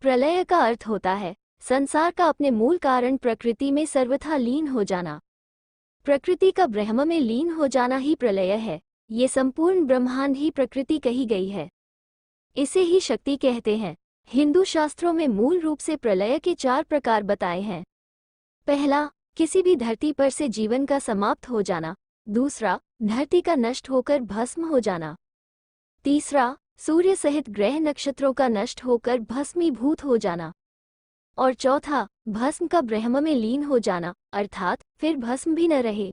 प्रलय का अर्थ होता है संसार का अपने मूल कारण प्रकृति में सर्वथा लीन हो जाना। प्रकृति का ब्रह्म में लीन हो जाना ही प्रलय है। ये संपूर्ण ब्रह्मांड ही प्रकृति कही गई है। इसे ही शक्ति कहते हैं। हिंदू शास्त्रों में मूल रूप से प्रलय के 4 प्रकार बताए हैं। पहला, किसी भी धरती पर से जीवन का समाप्त हो जाना। दूसरा, धरती का नष्ट होकर भस्म हो जाना। तीसरा, सूर्य सहित ग्रह नक्षत्रों का नष्ट होकर भस्मीभूत हो जाना। और चौथा, भस्म का ब्रह्म में लीन हो जाना, अर्थात फिर भस्म भी न रहे,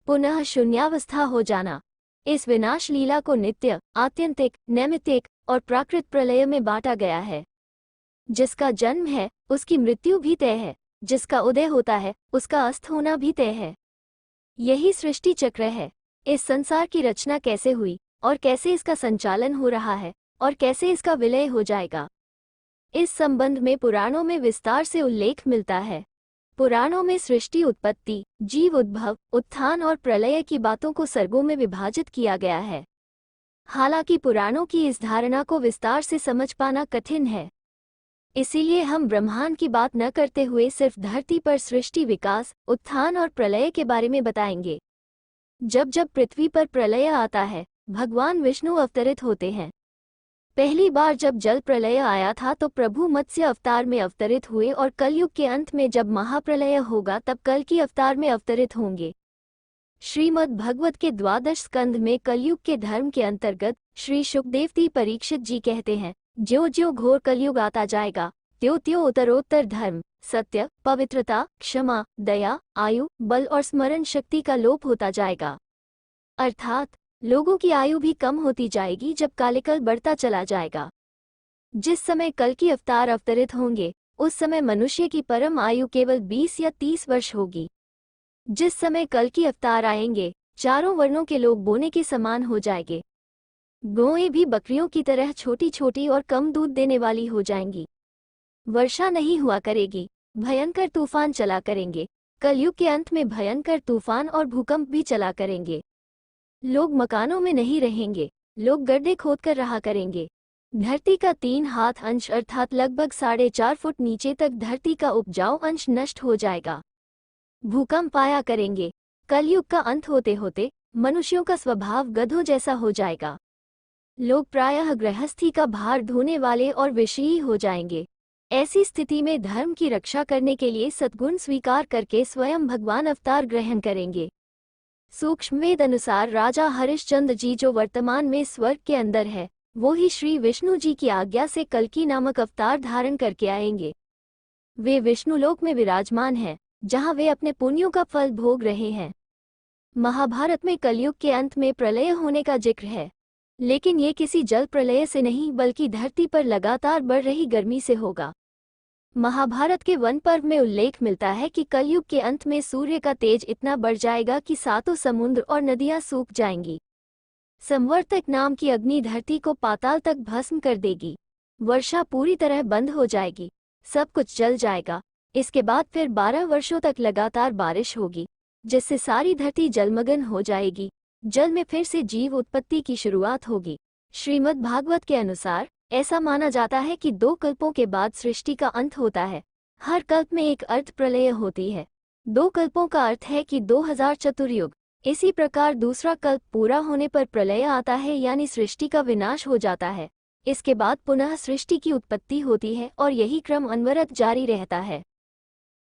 पुनः शून्यावस्था हो जाना। इस विनाश लीला को नित्य, आत्यंतिक, नैमित्तिक और प्राकृत प्रलय में बांटा गया है। जिसका जन्म है उसकी मृत्यु भी तय है, जिसका उदय होता है उसका अस्त होना भी तय है। यही सृष्टि चक्र है। इस संसार की रचना कैसे हुई और कैसे इसका संचालन हो रहा है और कैसे इसका विलय हो जाएगा, इस संबंध में पुराणों में विस्तार से उल्लेख मिलता है। पुराणों में सृष्टि उत्पत्ति, जीव उद्भव, उत्थान और प्रलय की बातों को सर्गों में विभाजित किया गया है। हालांकि पुराणों की इस धारणा को विस्तार से समझ पाना कठिन है। इसीलिए हम ब्रह्मांड की बात न करते हुए सिर्फ धरती पर सृष्टि, विकास, उत्थान और प्रलय के बारे में बताएंगे। जब जब पृथ्वी पर प्रलय आता है, भगवान विष्णु अवतरित होते हैं। पहली बार जब जल प्रलय आया था तो प्रभु मत्स्य अवतार में अवतरित हुए और कलयुग के अंत में जब महाप्रलय होगा तब कल्कि अवतार में अवतरित होंगे। श्रीमद् भगवत के 12 स्कंध में कलयुग के धर्म के अंतर्गत श्री शुकदेव परीक्षित जी कहते हैं, ज्यों ज्यों घोर कलयुग आता जाएगा त्यों त्यों उत्तरोत्तर धर्म, सत्य, पवित्रता, क्षमा, दया, आयु, बल और स्मरण शक्ति का लोप होता जाएगा। अर्थात लोगों की आयु भी कम होती जाएगी जब कालिकल बढ़ता चला जाएगा। जिस समय कल्कि अवतार अवतरित होंगे उस समय मनुष्य की परम आयु केवल 20 या 30 वर्ष होगी। जिस समय कल्कि अवतार आएंगे चारों वर्णों के लोग बोने के समान हो जाएंगे। गौएं भी बकरियों की तरह छोटी छोटी और कम दूध देने वाली हो जाएंगी। वर्षा नहीं हुआ करेगी, भयंकर तूफान चला करेंगे। कलयुग के अंत में भयंकर तूफान और भूकंप भी चला करेंगे। लोग मकानों में नहीं रहेंगे, लोग गड्ढे खोदकर रहा करेंगे। धरती का 3 हाथ अंश अर्थात लगभग 4.5 फुट नीचे तक धरती का उपजाऊ अंश नष्ट हो जाएगा। भूकंप आया करेंगे। कलयुग का अंत होते होते मनुष्यों का स्वभाव गधों जैसा हो जाएगा। लोग प्रायः गृहस्थी का भार ढोने वाले और विषयी हो जाएंगे। ऐसी स्थिति में धर्म की रक्षा करने के लिए सद्गुण स्वीकार करके स्वयं भगवान अवतार ग्रहण करेंगे। सूक्ष्म वेद अनुसार राजा हरिश्चंद्र जी जो वर्तमान में स्वर्ग के अंदर है, वो ही श्री विष्णु जी की आज्ञा से कल्कि नामक अवतार धारण करके आएंगे। वे विष्णुलोक में विराजमान हैं, जहां वे अपने पुण्यों का फल भोग रहे हैं। महाभारत में कलयुग के अंत में प्रलय होने का जिक्र है, लेकिन ये किसी जल प्रलय से नहीं बल्कि धरती पर लगातार बढ़ रही गर्मी से होगा। महाभारत के वन पर्व में उल्लेख मिलता है कि कलयुग के अंत में सूर्य का तेज इतना बढ़ जाएगा कि 7 समुद्र और नदियां सूख जाएंगी। संवर्तक नाम की अग्नि धरती को पाताल तक भस्म कर देगी। वर्षा पूरी तरह बंद हो जाएगी, सब कुछ जल जाएगा। इसके बाद फिर 12 वर्षों तक लगातार बारिश होगी, जिससे सारी धरती जलमग्न हो जाएगी। जल में फिर से जीव उत्पत्ति की शुरुआत होगी। श्रीमद् भागवत के अनुसार ऐसा माना जाता है कि 2 कल्पों के बाद सृष्टि का अंत होता है। हर कल्प में एक अर्थ प्रलय होती है। 2 कल्पों का अर्थ है कि 2000 चतुर्युग। इसी प्रकार दूसरा कल्प पूरा होने पर प्रलय आता है, यानी सृष्टि का विनाश हो जाता है। इसके बाद पुनः सृष्टि की उत्पत्ति होती है और यही क्रम अनवरत जारी रहता है।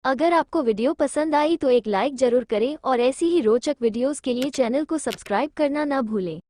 अगर आपको वीडियो पसंद आई तो एक लाइक जरूर करें और ऐसी ही रोचक वीडियोस के लिए चैनल को सब्सक्राइब करना ना भूलें।